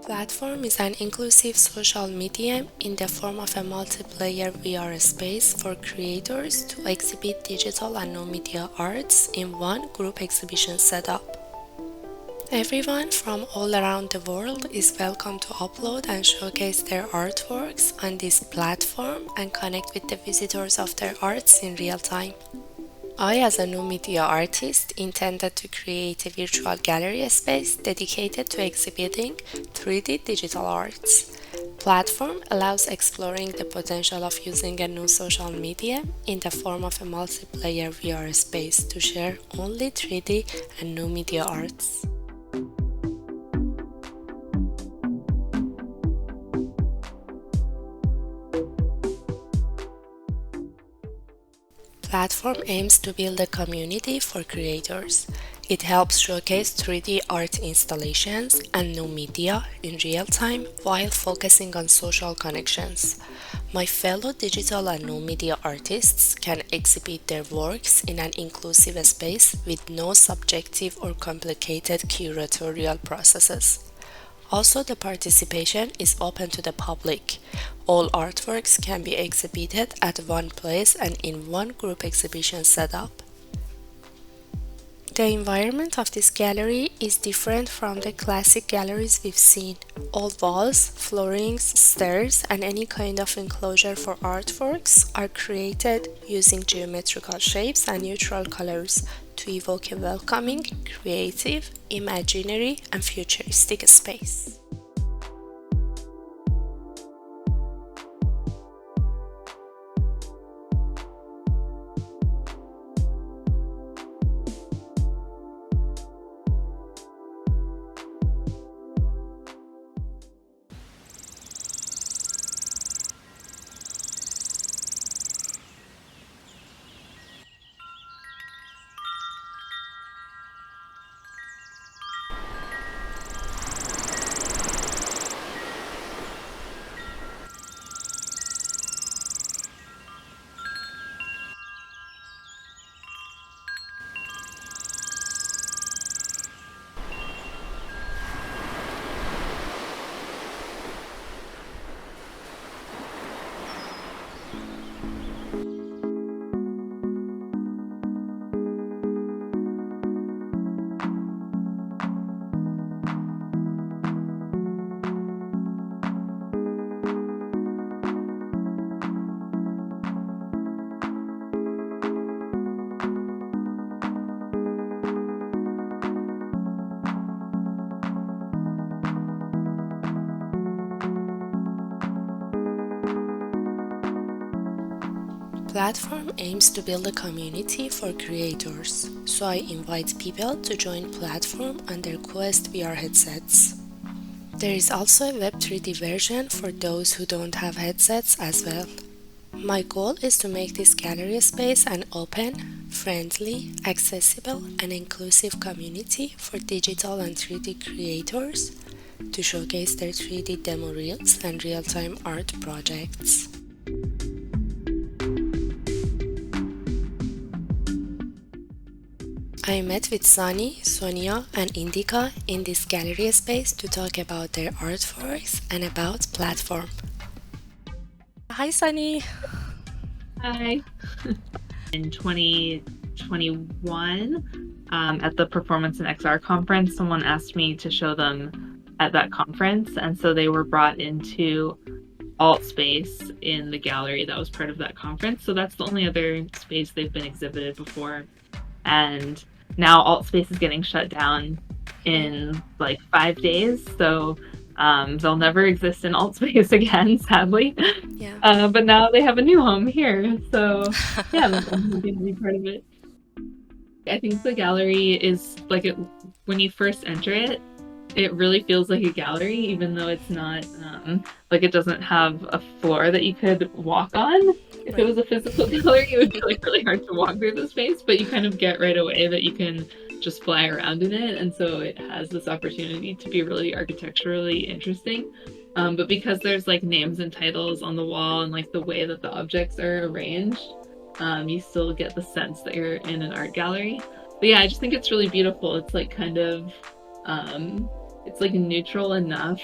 Platform is an inclusive social medium in the form of a multiplayer VR space for creators to exhibit digital and no-media arts in one group exhibition setup. Everyone from all around the world is welcome to upload and showcase their artworks on this platform and connect with the visitors of their arts in real time. I, as a new media artist, intended to create a virtual gallery space dedicated to exhibiting 3D digital arts. Platform allows exploring the potential of using a new social media in the form of a multiplayer VR space to share only 3D and new media arts. Platform aims to build a community for creators. It helps showcase 3D art installations and new media in real time while focusing on social connections. My fellow digital and new media artists can exhibit their works in an inclusive space with no subjective or complicated curatorial processes. Also, the participation is open to the public. All artworks can be exhibited at one place and in one group exhibition setup. The environment of this gallery is different from the classic galleries we've seen. All walls, floorings, stairs, and any kind of enclosure for artworks are created using geometrical shapes and neutral colors to evoke a welcoming, creative, imaginary, and futuristic space. Platform aims to build a community for creators, so I invite people to join Platform on their Quest VR headsets. There is also a Web 3D version for those who don't have headsets as well. My goal is to make this gallery space an open, friendly, accessible, and inclusive community for digital and 3D creators to showcase their 3D demo reels and real-time art projects. I met with Sunny, Sonia, and Indika in this gallery space to talk about their artworks and about Platform. Hi, Sunny. Hi. In 2021, at the Performance in XR conference, someone asked me to show them at that conference, and so they were brought into alt space in the gallery that was part of that conference. So that's the only other space they've been exhibited before. And now alt space is getting shut down in like 5 days, so they'll never exist in alt space again, sadly. Yeah. But now they have a new home here, so yeah, I'm happy to be part of it. I think the gallery is like when you first enter it, it really feels like a gallery, even though it's not like it doesn't have a floor that you could walk on. If it was a physical gallery, it would be like really hard to walk through the space, but you kind of get right away that you can just fly around in it. And so it has this opportunity to be really architecturally interesting. But because there's like names and titles on the wall and like the way that the objects are arranged, you still get the sense that you're in an art gallery. But yeah, I just think it's really beautiful. It's like kind of, it's like neutral enough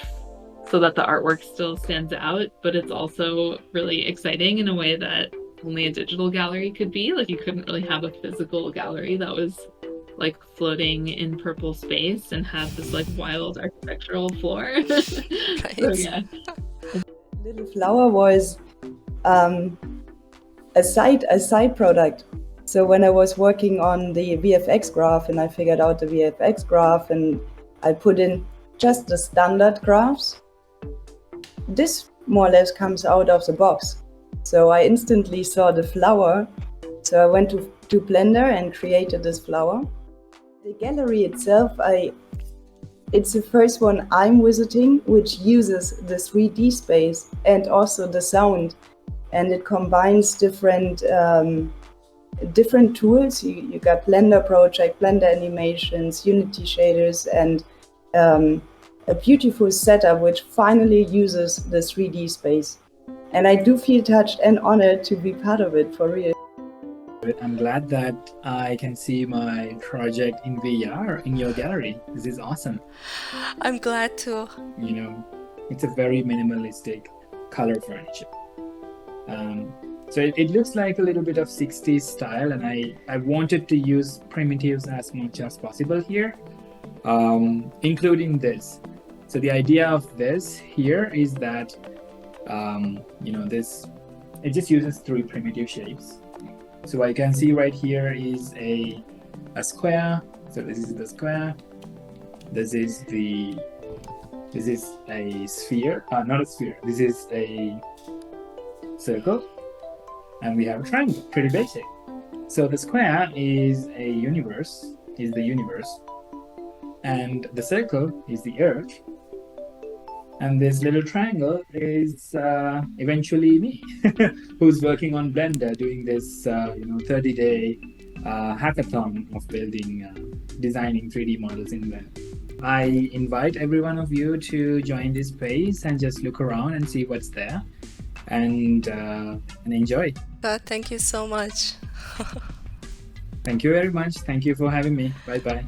so that the artwork still stands out, but it's also really exciting in a way that only a digital gallery could be. Like you couldn't really have a physical gallery that was like floating in purple space and had this like wild architectural floor. Right. So yeah. Little flower was a side product. So when I was working on the VFX graph and I figured out the VFX graph and I put in just the standard graphs, this more or less comes out of the box. So I instantly saw the flower. So I went to Blender and created this flower. The gallery itself, it's the first one I'm visiting, which uses the 3D space and also the sound. And it combines different tools. You got Blender Project, Blender animations, Unity shaders, and a beautiful setup which finally uses the 3D space. And I do feel touched and honored to be part of it, for real. I'm glad that I can see my project in VR in your gallery. This is awesome. I'm glad too. You know, it's a very minimalistic color furniture. So it looks like a little bit of 60s style, and I wanted to use primitives as much as possible here, including this. So the idea of this here is that, you know, it just uses 3 primitive shapes. So what you can see right here is a square. So this is the square. This is a sphere. Not a sphere. This is a circle. And we have a triangle. Pretty basic. So the square is the universe. And the circle is the earth. And this little triangle is eventually me, who's working on Blender, doing this 30-day hackathon of designing 3D models in Blender. I invite every one of you to join this space and just look around and see what's there, and enjoy. Thank you so much. Thank you very much. Thank you for having me. Bye-bye.